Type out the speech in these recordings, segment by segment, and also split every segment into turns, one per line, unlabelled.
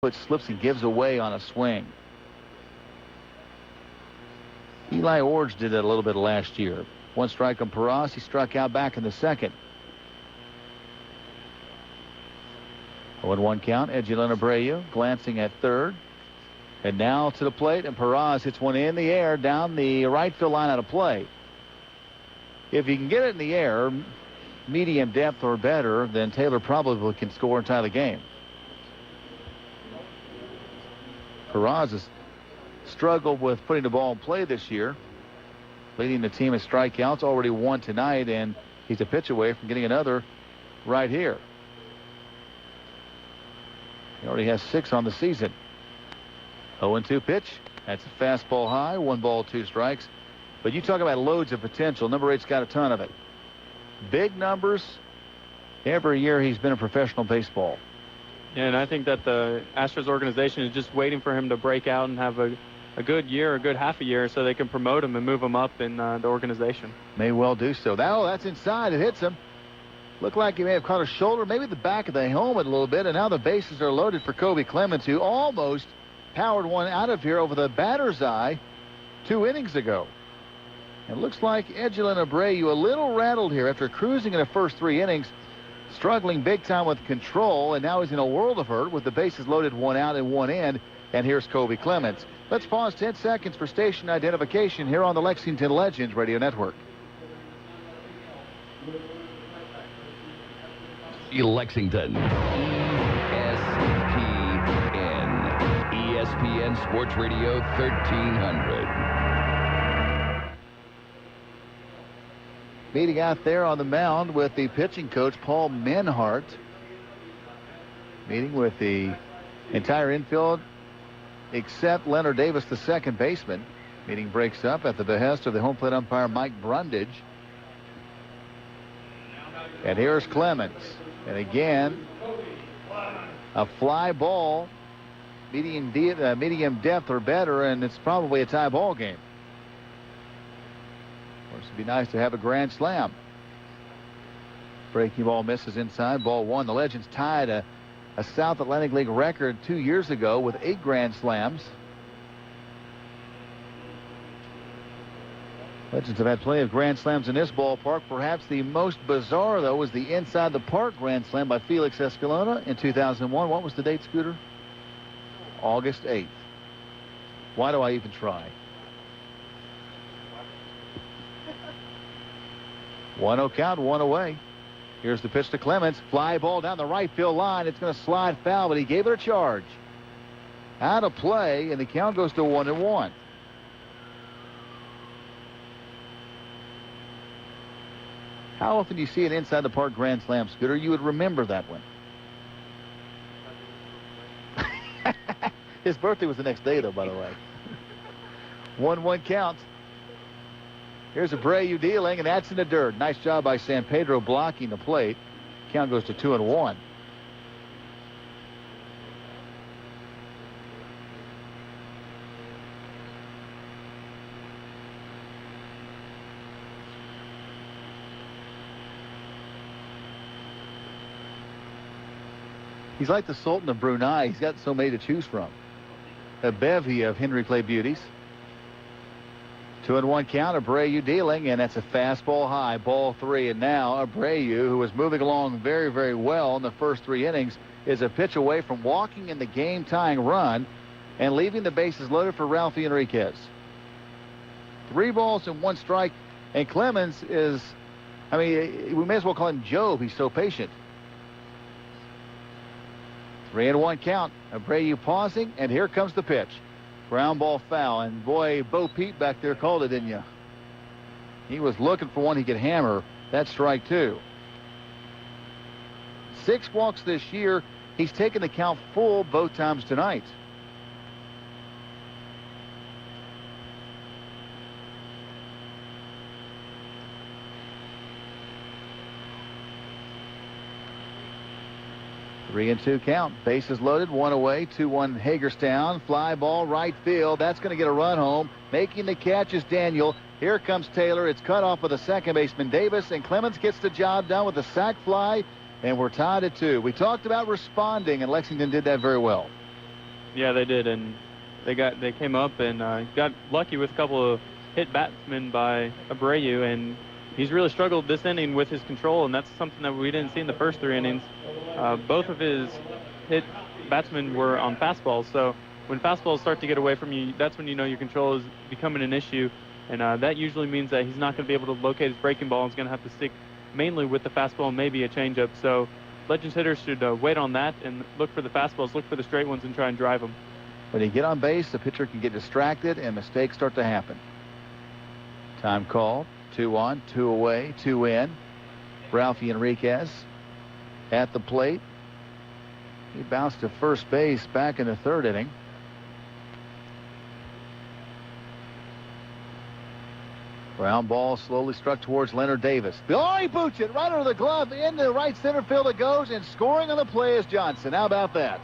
foot slips and gives away on a swing. Eli Orge did that a little bit last year. One strike on Peraz. He struck out back in the second. 0-1 count. Edgelin Abreu glancing at third. And now to the plate, and Peraz hits one in the air down the right field line out of play. If he can get it in the air, medium depth or better, then Taylor probably can score and tie the game. Peraz has struggled with putting the ball in play this year, leading the team in strikeouts, already one tonight, and he's a pitch away from getting another right here. He already has 6 on the season. 0-2 pitch. That's a fastball high. 1 ball, 2 strikes. But you talk about loads of potential. Number 8's got a ton of it. Big numbers every year he's been in professional baseball.
Yeah, and I think that the Astros organization is just waiting for him to break out and have a good year, a good half a year, so they can promote him and move him up in the organization.
May well do so. That's inside. It hits him. Looked like he may have caught a shoulder, maybe the back of the helmet a little bit, and now the bases are loaded for Kobe Clemens, who almost powered one out of here over the batter's eye 2 innings ago. It looks like Edgelin Abreu a little rattled here after cruising in the first 3 innings, struggling big time with control, and now he's in a world of hurt with the bases loaded, 1 out and 1 in. And here's Kobe Clemens. Let's pause 10 seconds for station identification here on the Lexington Legends Radio Network.
Lexington, ESPN, ESPN Sports Radio 1300.
Meeting out there on the mound with the pitching coach, Paul Menhart. Meeting with the entire infield except Leonard Davis, the second baseman. Meeting breaks up at the behest of the home plate umpire, Mike Brundage. And here's Clemens. And again, a fly ball, medium depth or better, and it's probably a tie ball game. Of course, it'd be nice to have a grand slam. Breaking ball misses inside, ball 1. The Legends tied a South Atlantic League record 2 years ago with 8 grand slams. Legends have had plenty of grand slams in this ballpark. Perhaps the most bizarre, though, was the inside the park grand slam by Felix Escalona in 2001. What was the date, Scooter? August 8th. Why do I even try? 1-0 count, 1 away. Here's the pitch to Clemens. Fly ball down the right field line. It's going to slide foul, but he gave it a charge. Out of play, and the count goes to 1-1. How often do you see an inside the park grand slam, Scooter? You would remember that one. His birthday was the next day, though, by the way. 1-1 count. Here's Abreu dealing, and that's in the dirt. Nice job by San Pedro blocking the plate. Count goes to 2-1. He's like the Sultan of Brunei. He's got so many to choose from. A bevy of Henry Clay beauties. 2-1 count. Abreu dealing, and that's a fastball high, ball 3. And now Abreu, who was moving along very, very well in the first 3 innings, is a pitch away from walking in the game-tying run and leaving the bases loaded for Ralphie Enriquez. 3 balls and 1 strike, and Clemens is, we may as well call him Job. He's so patient. 3-1 count. Abreu pausing, and here comes the pitch. Ground ball foul, and boy, Bo Peep back there called it, didn't you? He was looking for one he could hammer. That's strike 2. 6 walks this year. He's taken the count full both times tonight. Three and 2 count. Bases loaded, 1 away, 2-1 Hagerstown. Fly ball right field. That's going to get a run home. Making the catch is Daniel. Here comes Taylor. It's cut off with the second baseman Davis, and Clemens gets the job done with a sac fly, and we're tied at 2. We talked about responding, and Lexington did that very well.
Yeah, they did, and they came up and got lucky with a couple of hit batsmen by Abreu, and he's really struggled this inning with his control, and that's something that we didn't see in the first 3 innings. Both of his hit batsmen were on fastballs, so when fastballs start to get away from you, that's when you know your control is becoming an issue, and that usually means that he's not going to be able to locate his breaking ball and is going to have to stick mainly with the fastball and maybe a changeup. So Legends hitters should wait on that and look for the fastballs, look for the straight ones, and try and drive them.
When you get on base, the pitcher can get distracted and mistakes start to happen. Time called. 2 on, 2 away, 2 in. Ralphie Enriquez at the plate. He bounced to first base back in the 3rd inning. Ground ball slowly struck towards Leonard Davis. Oh, he boots it right under the glove. Into right center field it goes, and scoring on the play is Johnson. How about that?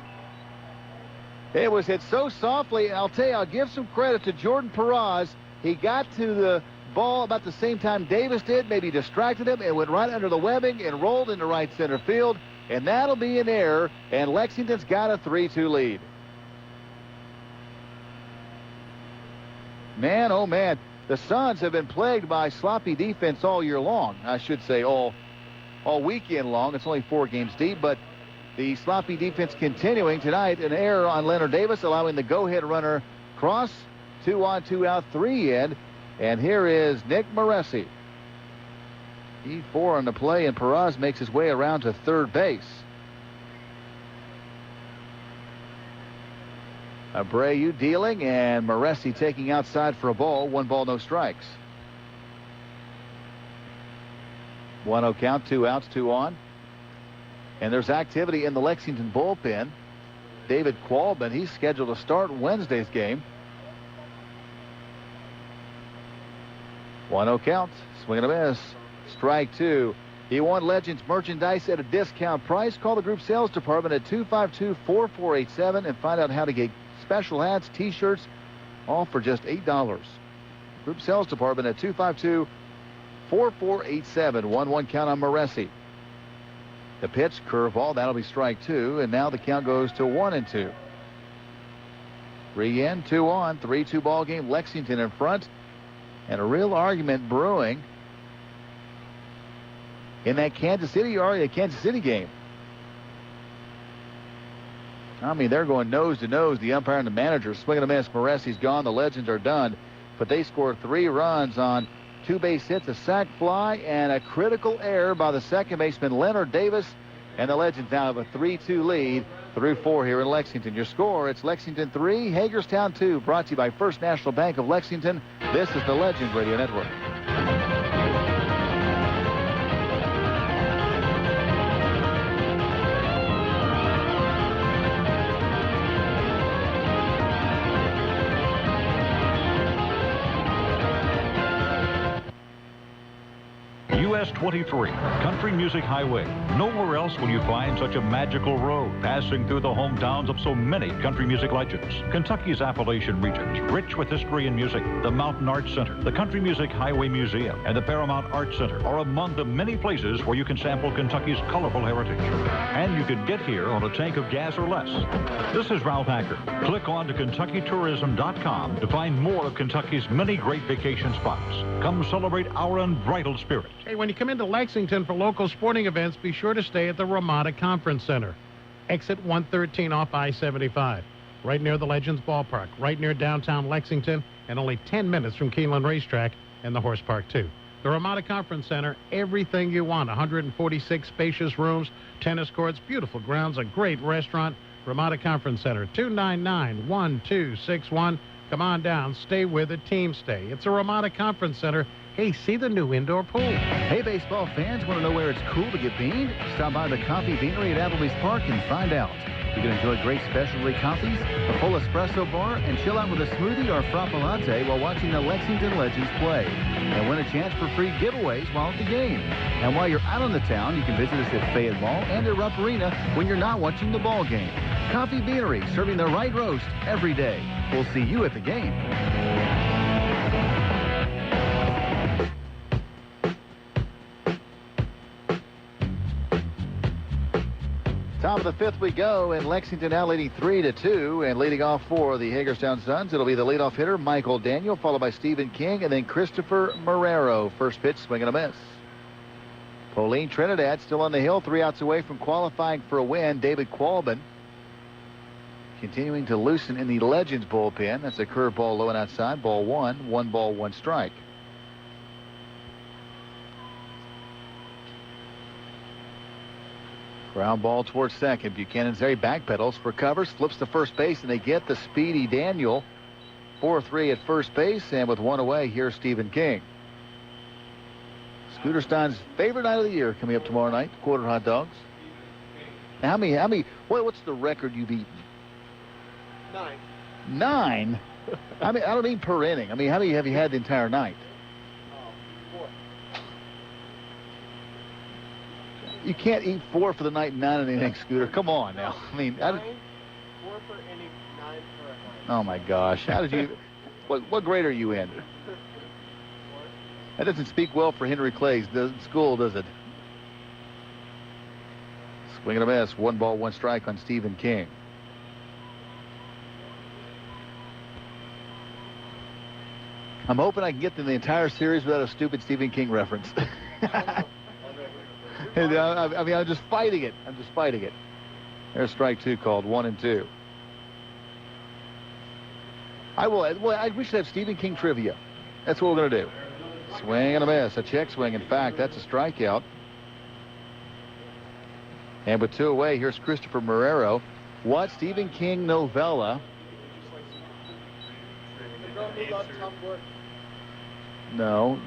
It was hit so softly, and I'll tell you, I'll give some credit to Jordan Perez. He got to the ball about the same time Davis did, maybe distracted him, and went right under the webbing and rolled into right center field, and that'll be an error, and Lexington's got a 3-2 lead. Man, oh man, the Suns have been plagued by sloppy defense all year long. I should say all weekend long. It's only 4 games deep, but the sloppy defense continuing tonight. An error on Leonard Davis, allowing the go-ahead runner cross. 2 on, 2 out, 3 in. And here is Nick Moresi. E4 on the play, and Perez makes his way around to third base. Abreu dealing, and Moresi taking outside for a ball. 1 ball, no strikes. 1-0 count, 2 outs, 2 on. And there's activity in the Lexington bullpen. David Qualman, he's scheduled to start Wednesday's game. 1-0 count, swing and a miss. Strike 2. You want Legends merchandise at a discount price? Call the group sales department at 252-4487 and find out how to get special hats, t-shirts, all for just $8. Group sales department at 252-4487. 1-1 count on Moresi. The pitch, curveball, that'll be strike 2, and now the count goes to 1-2. 3 in, 2 on, 3-2 ball game. Lexington in front, and a real argument brewing in that Kansas City game. I mean, they're going nose to nose. The umpire and the manager swinging a miss. Moresi's gone. The Legends are done. But they scored 3 runs on 2 base hits, a sac fly, and a critical error by the second baseman Leonard Davis. And the Legends now have a 3-2 lead through 4 here in Lexington. Your score, it's Lexington 3, Hagerstown 2. Brought to you by First National Bank of Lexington. This is the Legends Radio Network.
US 23, Country Music Highway. Nowhere else will you find such a magical road passing through the hometowns of so many country music legends. Kentucky's Appalachian regions, rich with history and music. The Mountain Arts Center, the Country Music Highway Museum, and the Paramount Arts Center are among the many places where you can sample Kentucky's colorful heritage. And you can get here on a tank of gas or less. This is Ralph Hacker. Click on to KentuckyTourism.com to find more of Kentucky's many great vacation spots. Come celebrate our unbridled spirit.
Hey, when you come into Lexington for local sporting events, be sure to stay at the Ramada Conference Center. Exit 113 off I-75. Right near the Legends Ballpark, right near downtown Lexington, and only 10 minutes from Keeneland Racetrack and the Horse Park, too. The Ramada Conference Center, everything you want. 146 spacious rooms, tennis courts, beautiful grounds, a great restaurant. Ramada Conference Center, 299-1261. Come on down, stay with a team stay. It's a Ramada Conference Center. Hey, see the new indoor pool.
Hey, baseball fans, want to know where it's cool to get beaned? Stop by the Coffee Beanery at Applebee's Park and find out. You can enjoy great specialty coffees, a full espresso bar, and chill out with a smoothie or frappa latte while watching the Lexington Legends play. And win a chance for free giveaways while at the game. And while you're out on the town, you can visit us at Fayette Mall and at Rupp Arena when you're not watching the ball game. Coffee Beanery, serving the right roast every day. We'll see you at the game. Top of the fifth we go, and Lexington now leading 3-2, and leading off for the Hagerstown Suns. It'll be the leadoff hitter, Michael Daniel, followed by Stephen King, and then Christopher Marrero. First pitch, swing and a miss. Pauline Trinidad still on the hill, 3 outs away from qualifying for a win. David Qualbin continuing to loosen in the Legends bullpen. That's a curveball low and outside. Ball 1, 1 ball, 1 strike. Ground ball towards second. Buchanan's there. He backpedals, recovers, flips to first base, and they get the speedy Daniel. 4-3 at first base, and with 1 away, here's Stephen King. Scooter Stein's favorite night of the year coming up tomorrow night, quarter hot dogs. Now, what's the record you've eaten?
9.
9? I don't mean per inning. How many have you had the entire night?
4.
You can't eat 4 for the night and 9 in the inning, Scooter. Come on now.
9, 4 per inning, 9 for a night.
Oh my gosh. How did you, what grade are you in? That doesn't speak well for Henry Clay's school, does it? Swing and a miss. 1 ball, 1 strike on Stephen King. I'm hoping I can get through the entire series without a stupid Stephen King reference. I'm just fighting it. There's strike 2 called, 1-2. We should have Stephen King trivia. That's what we're going to do. Swing and a miss. A check swing. In fact, that's a strikeout. And with 2 away, here's Christopher Marrero. What Stephen King novella? No.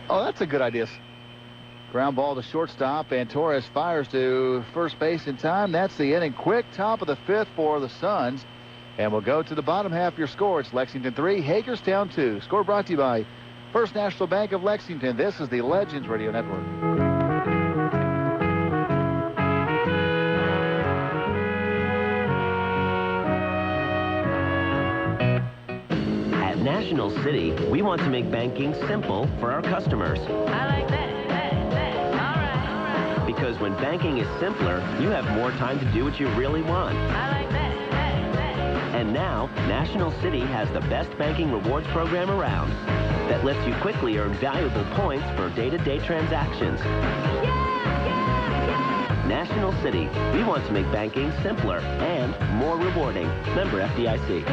Oh, that's a good idea. Ground ball to shortstop, and Torres fires to first base in time. That's the inning. Quick top of the 5th for the Suns. And we'll go to the bottom half of your score. It's Lexington 3, Hagerstown 2. Score brought to you by First National Bank of Lexington. This is the Legends Radio Network.
At National City, we want to make banking simple for our customers.
I like that. All right.
Because when banking is simpler, you have more time to do what you really want.
I like that.
And now, National City has the best banking rewards program around that lets you quickly earn valuable points for day-to-day transactions. National City, we want to make banking simpler and more rewarding. Member FDIC.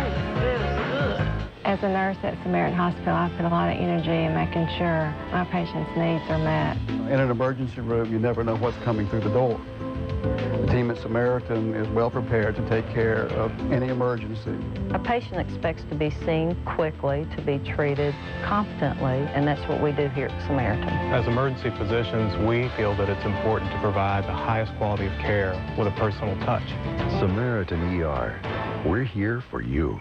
As a nurse at Samaritan Hospital, I put a lot of energy in making sure my patients' needs are met.
In an emergency room, you never know what's coming through the door. The team at Samaritan is well prepared to take care of any emergency.
A patient expects to be seen quickly, to be treated competently, and that's what we do here at Samaritan.
As emergency physicians, we feel that it's important to provide the highest quality of care with a personal touch.
Samaritan ER, we're here for you.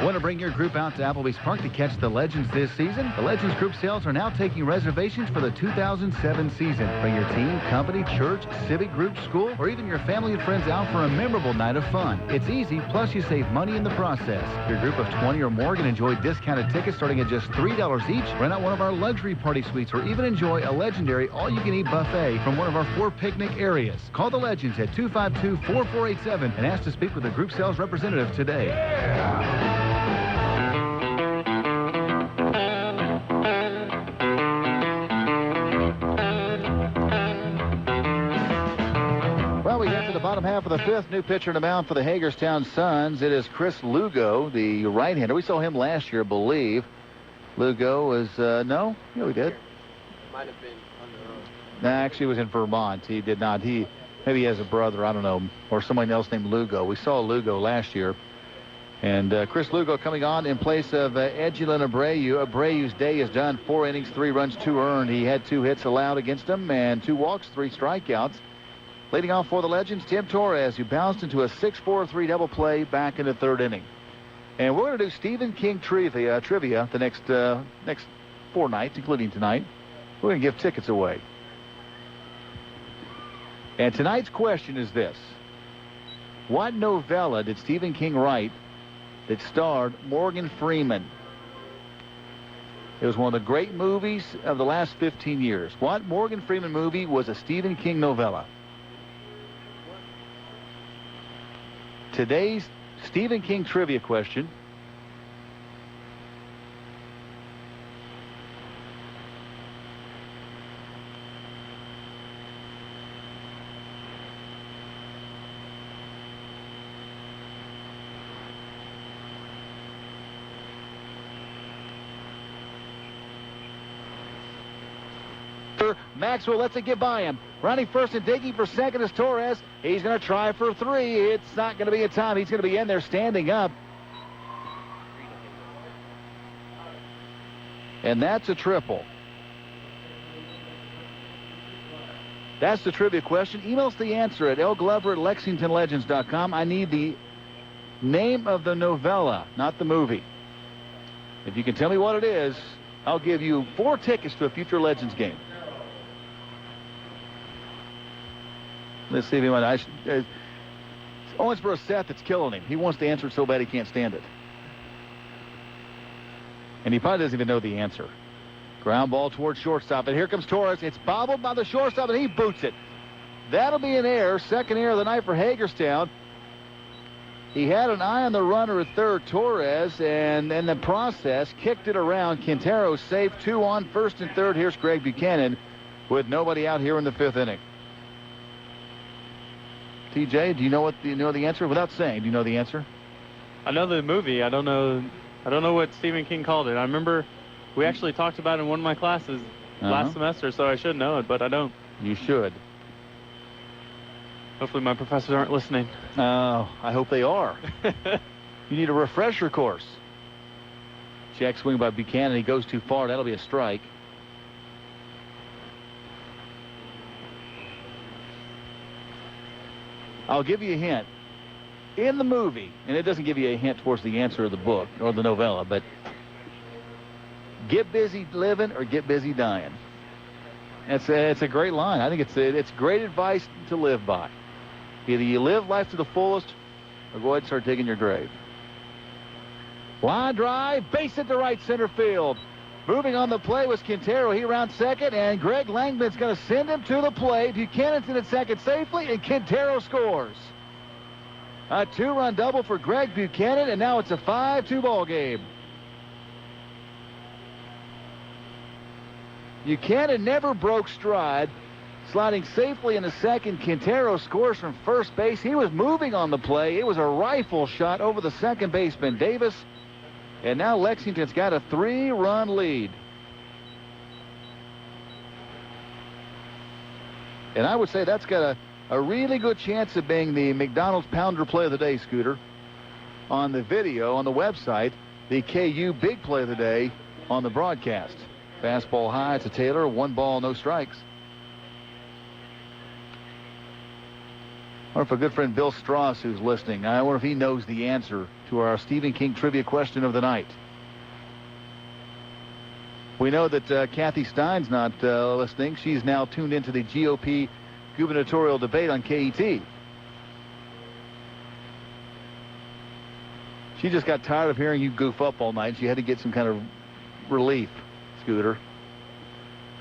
Want to bring your group out to Applebee's Park to catch the Legends this season? The Legends group sales are now taking reservations for the 2007 season. Bring your team, company, church, civic group, school, or even your family and friends out for a memorable night of fun. It's easy, plus you save money in the process. Your group of 20 or more can enjoy discounted tickets starting at just $3 each. Rent out one of our luxury party suites, or even enjoy a legendary all-you-can-eat buffet from one of our 4 picnic areas. Call the Legends at 252-4487 and ask to speak with a group sales representative today. Yeah. Bottom half of the 5th, new pitcher in the mound for the Hagerstown Suns. It is Chris Lugo, the right-hander. We saw him last year, I believe. Lugo was, no? Yeah, we did.
Might have been on the road.
No, actually, he was in Vermont. He did not. Maybe he has a brother, I don't know, or someone else named Lugo. We saw Lugo last year. And Chris Lugo coming on in place of Edgelin Abreu. Abreu's day is done. 4 innings, 3 runs, 2 earned. He had 2 hits allowed against him and 2 walks, 3 strikeouts. Leading off for the Legends, Tim Torres, who bounced into a 6-4-3 double play back in the 3rd inning. And we're going to do Stephen King trivia the next 4 nights, including tonight. We're going to give tickets away. And tonight's question is this. What novella did Stephen King write that starred Morgan Freeman? It was one of the great movies of the last 15 years. What Morgan Freeman movie was a Stephen King novella? Today's Stephen King trivia question. Maxwell lets it get by him. Running first and digging for second is Torres. He's going to try for 3. It's not going to be a time. He's going to be in there standing up. And that's a triple. That's the trivia question. Email us the answer at lglover@lexingtonlegends.com. I need the name of the novella, not the movie. If you can tell me what it is, I'll give you 4 tickets to a future Legends game. Let's see if he wants. It's Owensboro Seth that's killing him. He wants to answer it so bad he can't stand it. And he probably doesn't even know the answer. Ground ball towards shortstop. And here comes Torres. It's bobbled by the shortstop, and he boots it. That'll be an error. Second error of the night for Hagerstown. He had an eye on the runner at third, Torres, and in the process, kicked it around. Quintero safe. 2 on first and third. Here's Greg Buchanan with nobody out here in the 5th inning. TJ, do you know the answer? Without saying, do you know the answer?
I know the movie. I don't know what Stephen King called it. I remember we actually talked about it in one of my classes last semester, so I should know it, but I don't.
You should.
Hopefully my professors aren't listening.
Oh, I hope they are. You need a refresher course. Check swing by Buchanan. He goes too far. That'll be a strike. I'll give you a hint. In the movie, and it doesn't give you a hint towards the answer of the book or the novella, but get busy living or get busy dying. It's a great line. I think it's great advice to live by. Either you live life to the fullest or go ahead and start digging your grave. Line drive, base hit to right center field. Moving on the play was Quintero. He rounds second, and Greg Langman's going to send him to the plate. Buchanan's in at second safely, and Quintero scores. A 2-run double for Greg Buchanan, and now it's a 5-2 ball game. Buchanan never broke stride. Sliding safely into second, Quintero scores from first base. He was moving on the play. It was a rifle shot over the second baseman, Davis. And now Lexington's got a 3-run lead. And I would say that's got a really good chance of being the McDonald's Pounder Play of the Day, Scooter. On the video, on the website, the KU Big Play of the Day on the broadcast. Fastball high to Taylor, 1 ball, no strikes. I wonder if a good friend Bill Strauss, who's listening, I wonder if he knows the answer to our Stephen King trivia question of the night. We know that Kathy Stein's not listening. She's now tuned into the GOP gubernatorial debate on KET. She just got tired of hearing you goof up all night. She had to get some kind of relief, Scooter.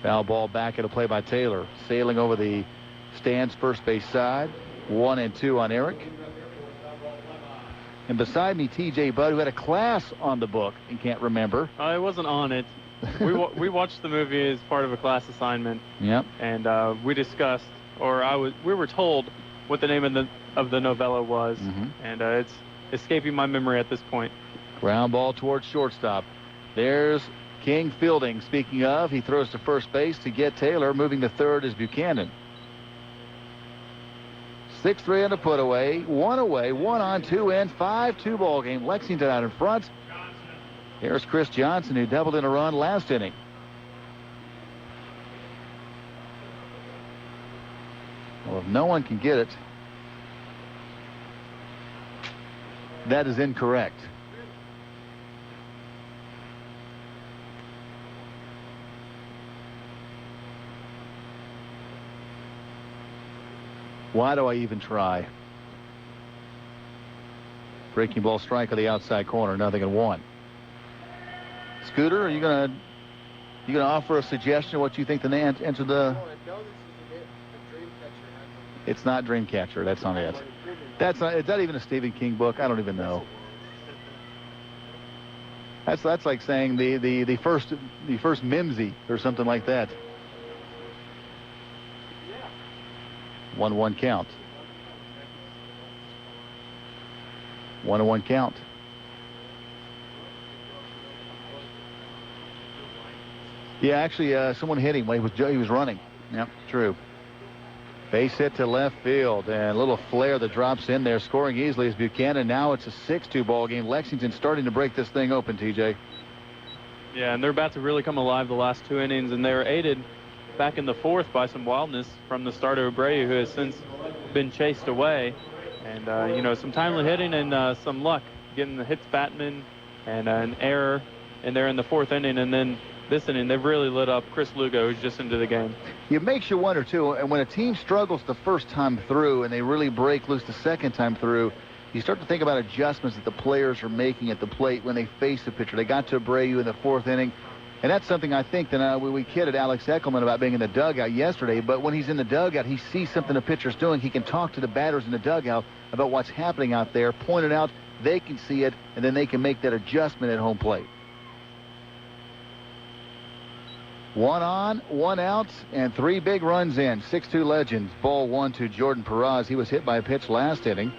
Foul ball back at a play by Taylor. Sailing over the stands first base side. 1 and 2 on Eric. And beside me, TJ Budd, who had a class on the book and can't remember.
I wasn't on it. We watched the movie as part of a class assignment.
Yep.
And we discussed, we were told what the name of the novella was. And it's escaping my memory at this point.
Ground ball towards shortstop. There's King fielding. Speaking of, he throws to first base to get Taylor. Moving to third is Buchanan. 6-3 on the put away. 1 away. 1 on, 2 in. 5-2 ball game. Lexington out in front. Here's Chris Johnson, who doubled in a run last inning. Well, if no one can get it, that is incorrect. Why do I even try? Breaking ball strike on the outside corner. 0-1. Scooter, are you going to You going to offer a suggestion of what you think the answer to the... It's not Dreamcatcher. That's not it. That's not. Is that even a Stephen King book? I don't even know. That's like saying the first Mimsy or something like that. 1-1 count. 1-1 count. Yeah, actually, someone hit him when he was running. Yep, true. Base hit to left field, and a little flare that drops in there. Scoring easily is Buchanan. Now it's a 6-2 ball game. Lexington starting to break this thing open, TJ.
Yeah, and they're about to really come alive the last 2 innings, and they were aided back in the 4th by some wildness from the starter Abreu, who has since been chased away. And, some timely hitting and some luck getting the hits Batman and an error, and they're in the 4th inning, and then this inning, they've really lit up Chris Lugo, who's just into the game.
It makes you wonder, too, and when a team struggles the first time through and they really break loose the second time through, you start to think about adjustments that the players are making at the plate when they face a pitcher. They got to Abreu in the 4th inning, and that's something I think that we kidded Alex Eckelman about being in the dugout yesterday, but when he's in the dugout, he sees something the pitcher's doing. He can talk to the batters in the dugout about what's happening out there, point it out, they can see it, and then they can make that adjustment at home plate. 1 on, 1 out, and 3 big runs in. 6-2 Legends. Ball 1 to Jordan Perez. He was hit by a pitch last inning.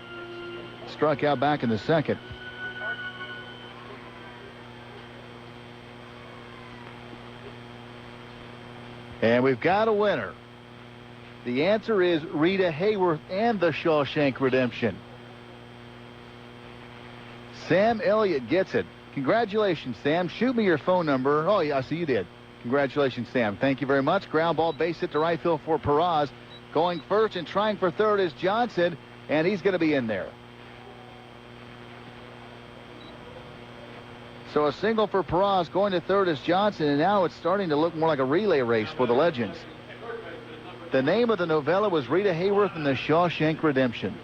Struck out back in the 2nd. And we've got a winner. The answer is Rita Hayworth and the Shawshank Redemption. Sam Elliott gets it. Congratulations, Sam. Shoot me your phone number. Oh, yeah, I see you did. Congratulations, Sam. Thank you very much. Ground ball, base hit to right field for Perez. Going first and trying for third is Johnson, and he's going to be in there. So a single for Perez. Going to third is Johnson, and now it's starting to look more like a relay race for the Legends. The name of the novella was Rita Hayworth and the Shawshank Redemption.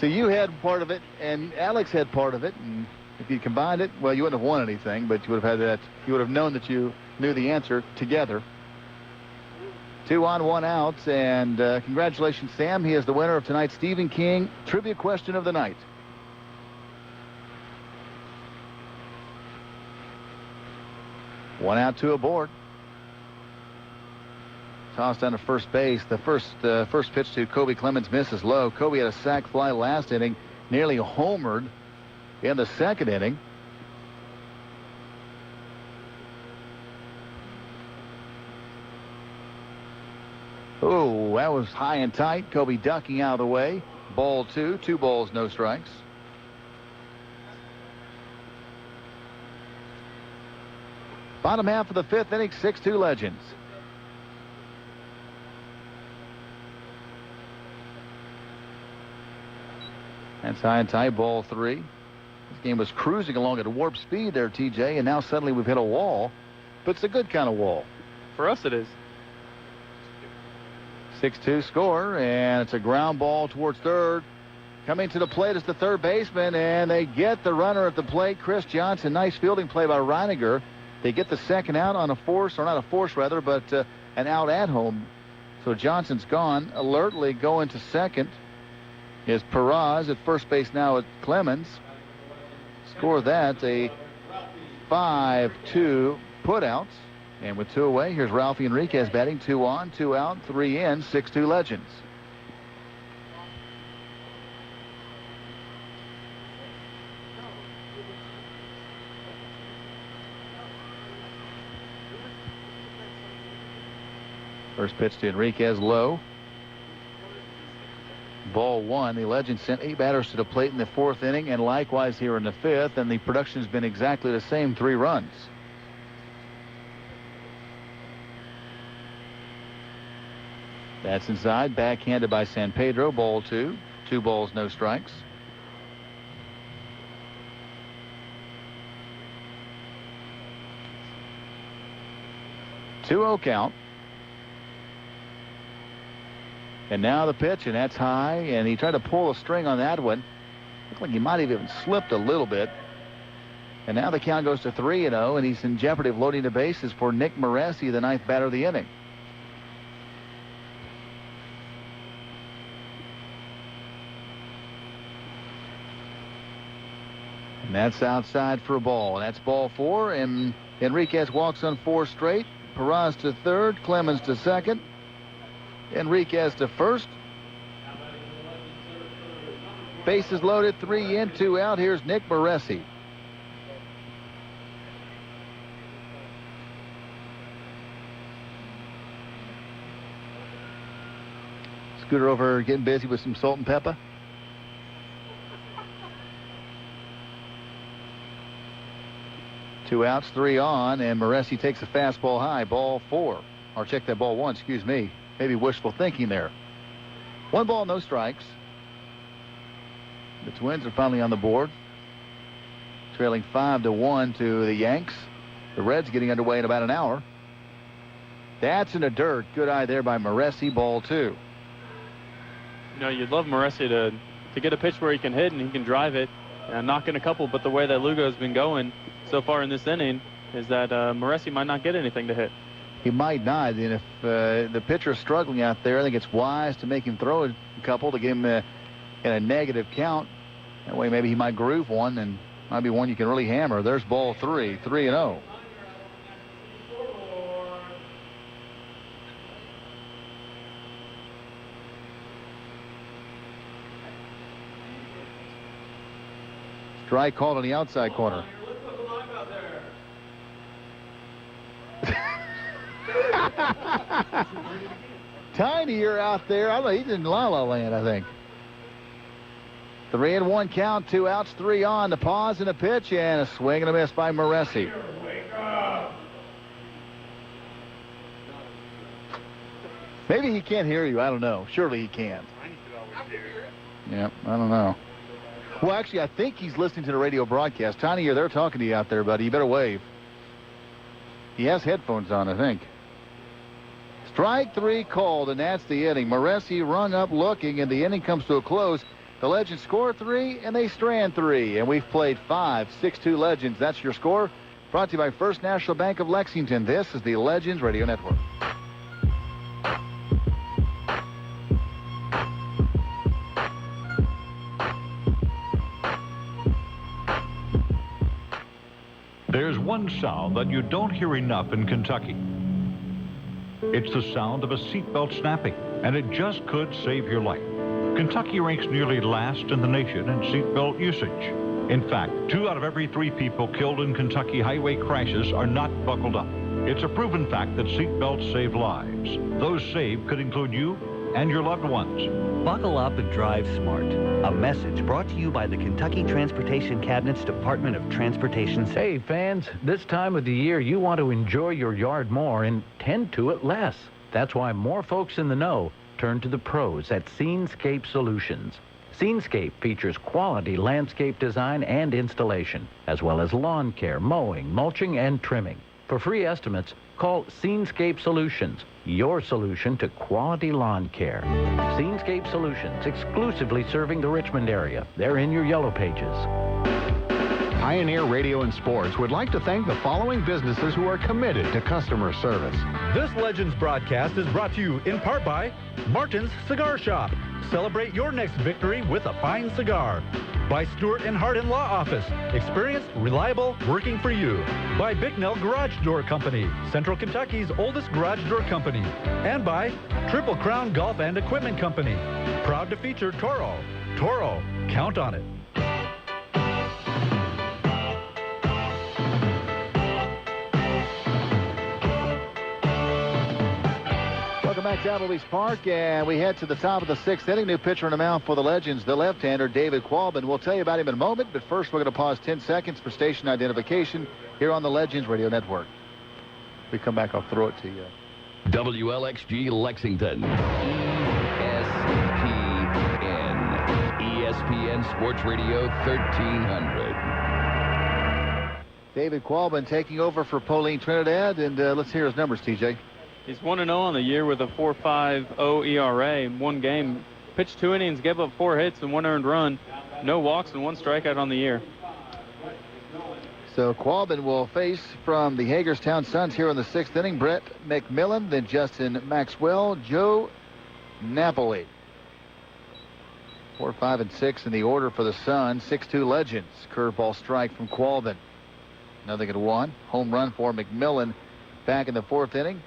So you had part of it, and Alex had part of it, and if you combined it, well, you wouldn't have won anything, but you would have had that. You would have known that you knew the answer together. 2 on, 1 out, and congratulations, Sam. He is the winner of tonight's Stephen King Trivia Question of the Night. One out, 2 aboard. Tossed down to first base. The first pitch to Kobe Clemens misses low. Kobe had a sac fly last inning, nearly homered in the 2nd inning. Oh, that was high and tight. Kobe ducking out of the way. Ball 2. 2 balls, no strikes. Bottom half of the 5th inning, 6-2 Legends. That's high and tight, ball 3. This game was cruising along at warp speed there, TJ, and now suddenly we've hit a wall. But it's a good kind of wall.
For us, it is.
6-2 score, and it's a ground ball towards third. Coming to the plate is the third baseman, and they get the runner at the plate, Chris Johnson. Nice fielding play by Reiniger. They get the second out on a force, or not a force rather, but an out at home. So Johnson's gone. Alertly going to second is Perez. At first base now at Clemens. Score that, a 5-2 putouts. And with 2 away, here's Ralphie Enriquez batting. 2 on, 2 out, 3 in, 6-2 Legends. First pitch to Enriquez, low. Ball 1. The Legends sent 8 batters to the plate in the 4th inning, and likewise here in the 5th, and the production has been exactly the same, 3 runs. That's inside, backhanded by San Pedro, ball 2. 2 balls, no strikes. Two-0 count. And now the pitch, and that's high, and he tried to pull a string on that one. Looked like he might have even slipped a little bit. And now the count goes to 3-0, and he's in jeopardy of loading the bases for Nick Moresi, the 9th batter of the inning. And that's outside for a ball, and that's ball 4, and Enriquez walks on 4 straight. Perez to 3rd, Clemens to 2nd, Enriquez to 1st. Bases loaded, 3 in, 2 out. Here's Nick Moresi. Scooter over getting busy with some salt and pepper. Two outs, 3 on, and Moresi takes a fastball high, ball 4. Or check that, ball 1, excuse me. Maybe wishful thinking there. 1 ball, no strikes. The Twins are finally on the board, trailing 5-1 to the Yanks. The Reds getting underway in about an hour. That's in the dirt. Good eye there by Moresi, ball 2.
You know, you'd love Moresi to get a pitch where he can hit and he can drive it and knock in a couple, but the way that Lugo's been going so far in this inning is that Moresi might not get anything to hit.
He might not, and if the pitcher's struggling out there, I think it's wise to make him throw a couple to get him in a negative count. That way maybe he might groove one, and might be one you can really hammer. There's ball 3, 3-0. Strike called on the outside corner. Tinier out there. I don't know, he's in La La Land, I think. 3-1 count, 2 outs, 3 on. The pause and a pitch, and a swing and a miss by Moresi. Maybe he can't hear you. I don't know. Surely he can. Yeah, I don't know. Well, actually, I think he's listening to the radio broadcast. Tiny, they're talking to you out there, buddy. You better wave. He has headphones on, I think. Strike 3 called, and that's the inning. Moresi rung up looking, and the inning comes to a close. The Legends score 3, and they strand 3. And we've played 5, 6-2 Legends. That's your score. Brought to you by First National Bank of Lexington. This is the Legends Radio Network.
There's one sound that you don't hear enough in Kentucky. It's the sound of a seatbelt snapping, and it just could save your life. Kentucky ranks nearly last in the nation in seatbelt usage. In fact, 2 out of every 3 people killed in Kentucky highway crashes are not buckled up. It's a proven fact that seatbelts save lives. Those saved could include you and your loved ones.
Buckle up and drive smart. A message brought to you by the Kentucky Transportation Cabinet's Department of Transportation.
Hey fans, this time of the year you want to enjoy your yard more and tend to it less. That's why more folks in the know turn to the pros at Scenescape Solutions. Scenescape features quality landscape design and installation, as well as lawn care, mowing, mulching, and trimming. For free estimates, call Scenescape Solutions, your solution to quality lawn care. Scenescape Solutions, exclusively serving the Richmond area. They're in your yellow pages.
Pioneer Radio and Sports would like to thank the following businesses who are committed to customer service.
This Legends broadcast is brought to you in part by Martin's Cigar Shop. Celebrate your next victory with a fine cigar. By Stewart & Hart Law Office. Experienced, reliable, working for you. By Bicknell Garage Door Company, Central Kentucky's oldest garage door company. And by Triple Crown Golf and Equipment Company. Proud to feature Toro. Toro, count on it.
Welcome back to Applebee's Park, and we head to the top of the 6th inning. New pitcher on the mound for the Legends, the left-hander David Qualman. We'll tell you about him in a moment, but first we're going to pause 10 seconds for station identification here on the Legends Radio Network. We come back, I'll throw it to you.
WLXG Lexington. ESPN Sports Radio 1300.
David Qualman taking over for Pauline Trinidad, and let's hear his numbers, TJ.
He's 1-0 on the year with a 4.50 ERA in one game. Pitched 2 innings, gave up 4 hits and 1 earned run. No walks and 1 strikeout on the year.
So Qualbin will face from the Hagerstown Suns here in the 6th inning. Brett McMillan, then Justin Maxwell, Joe Napoli. 4, 5, and 6 in the order for the Suns. 6-2 Legends. Curveball strike from Qualbin. 0-1. Home run for McMillan back in the 4th inning.